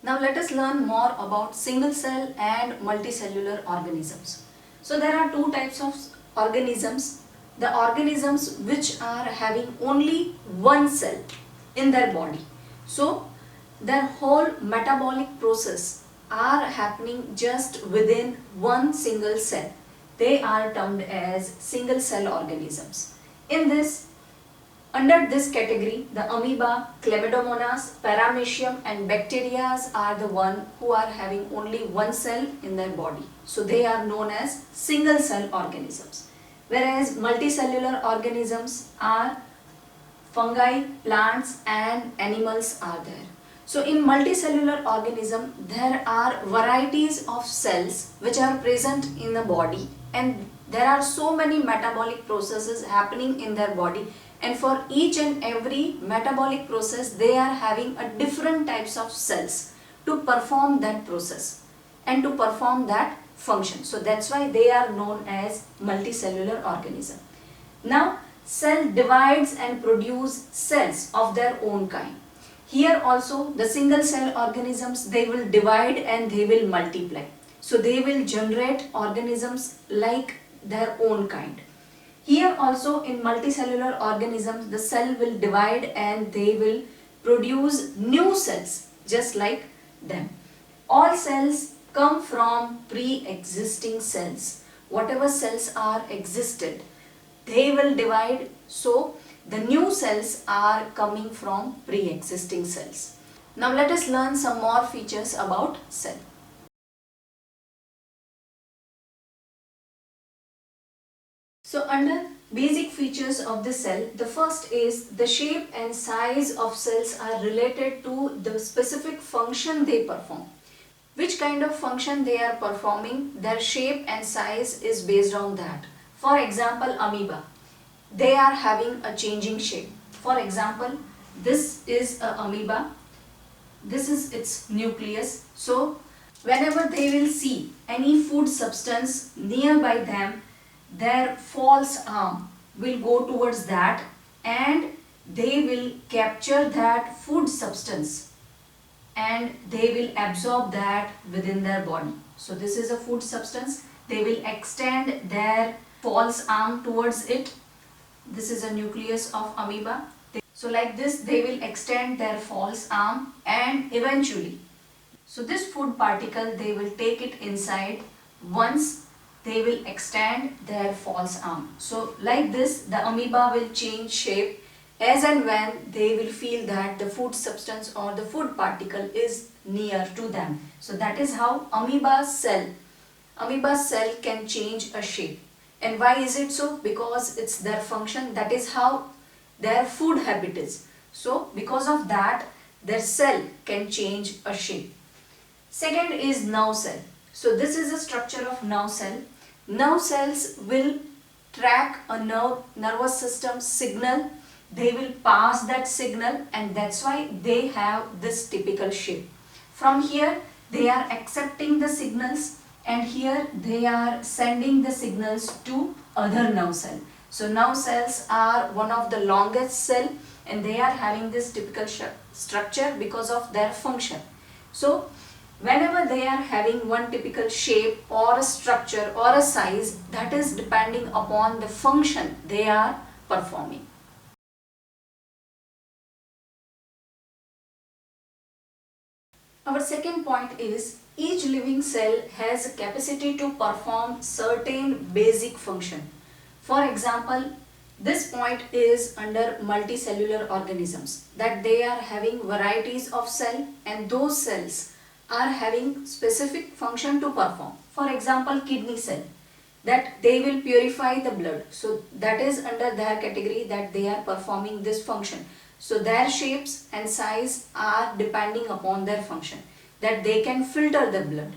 Now let us learn more about single cell and multicellular organisms. So there are two types of organisms. The organisms which are having only one cell in their body. So their whole metabolic process are happening just within one single cell. They are termed as single cell organisms. Under this category, the amoeba, chlamydomonas, paramecium and bacteria are the one who are having only one cell in their body. So they are known as single cell organisms. Whereas multicellular organisms are fungi, plants and animals are there. So in multicellular organism, there are varieties of cells which are present in the body, and there are so many metabolic processes happening in their body, and for each and every metabolic process they are having a different types of cells to perform that process and to perform that function. So that's why they are known as multicellular organism. Now cell divides and produce cells of their own kind. Here also the single cell organisms, they will divide and they will multiply. So they will generate organisms like their own kind. Here also in multicellular organisms, the cell will divide and they will produce new cells just like them. All cells come from pre-existing cells. Whatever cells are existed, they will divide. So the new cells are coming from pre-existing cells. Now let us learn some more features about cell. So under basic features of the cell, the first is the shape and size of cells are related to the specific function they perform. Which kind of function they are performing, their shape and size is based on that. For example, amoeba, they are having a changing shape. For example, this is a amoeba, this is its nucleus. So whenever they will see any food substance nearby them, their false arm will go towards that and they will capture that food substance and they will absorb that within their body. So this is a food substance. They will extend their false arm towards it. This is a nucleus of amoeba. So like this they will extend their false arm and eventually, so this food particle they will take it inside once they will extend their false arm. So like this the amoeba will change shape as and when they will feel that the food substance or the food particle is near to them. So that is how amoeba cell can change a shape. And why is it so? Because it's their function, that is how their food habit is. So because of that their cell can change a shape. Second is nerve cell. So this is a structure of nerve cell. Nerve cells will track a nervous system signal. They will pass that signal and that's why they have this typical shape. From here they are accepting the signals and here they are sending the signals to other nerve cell. So nerve cells are one of the longest cell and they are having this typical structure because of their function. So whenever they are having one typical shape or a structure or a size, that is depending upon the function they are performing. Our second point is each living cell has a capacity to perform certain basic function. For example, this point is under multicellular organisms, that they are having varieties of cell and those cells are having specific function to perform. For example, kidney cell, that they will purify the blood. So that is under their category that they are performing this function. So their shapes and size are depending upon their function, that they can filter the blood.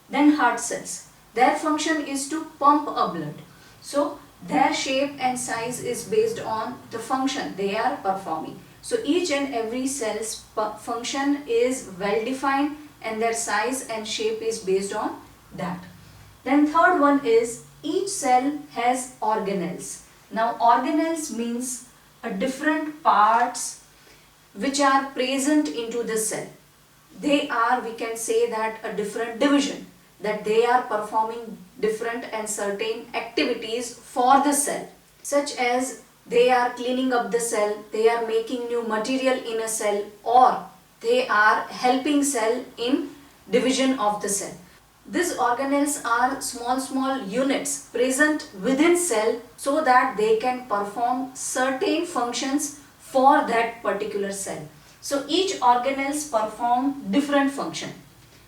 Then heart cells, their function is to pump a blood. So their shape and size is based on the function they are performing. So each and every cell's function is well defined and their size and shape is based on that. Then third one is each cell has organelles. Now organelles means different parts which are present into the cell. they are, we can say that, a different division, that they are performing different and certain activities for the cell, such as they are cleaning up the cell, they are making new material in a cell, or they are helping cell in division of the cell. These organelles are small units present within cell so that they can perform certain functions for that particular cell. So each organelles perform different function.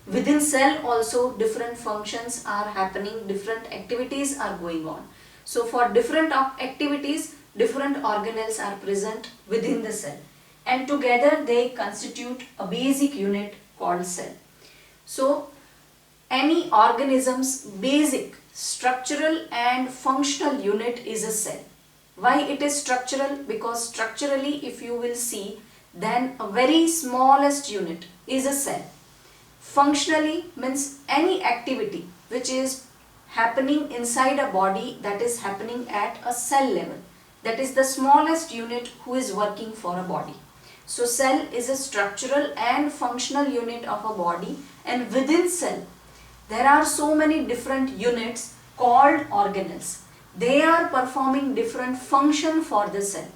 Within cell also different functions are happening, different activities are going on. So for different activities, different organelles are present within the cell, and together they constitute a basic unit called cell. So any organism's basic structural and functional unit is a cell. Why it is structural? Because structurally, if you will see, then a very smallest unit is a cell. Functionally means any activity which is happening inside a body, that is happening at a cell level. That is the smallest unit who is working for a body. So cell is a structural and functional unit of a body, and within cell there are so many different units called organelles. They are performing different function for the cell,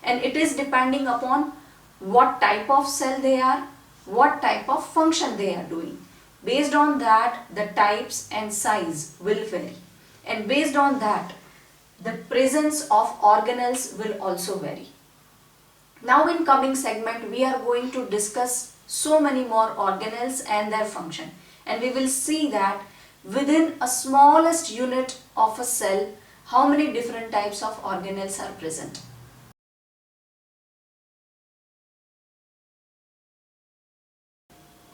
and it is depending upon what type of cell they are, what type of function they are doing. Based on that, the types and size will vary, and based on that, the presence of organelles will also vary. Now in coming segment, we are going to discuss so many more organelles and their function, and we will see that within a smallest unit of a cell, how many different types of organelles are present.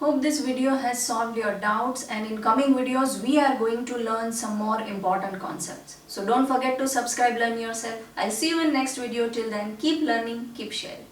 Hope this video has solved your doubts, and in coming videos we are going to learn some more important concepts. So don't forget to subscribe, learn yourself. I'll see you in next video. Till then, keep learning, keep sharing.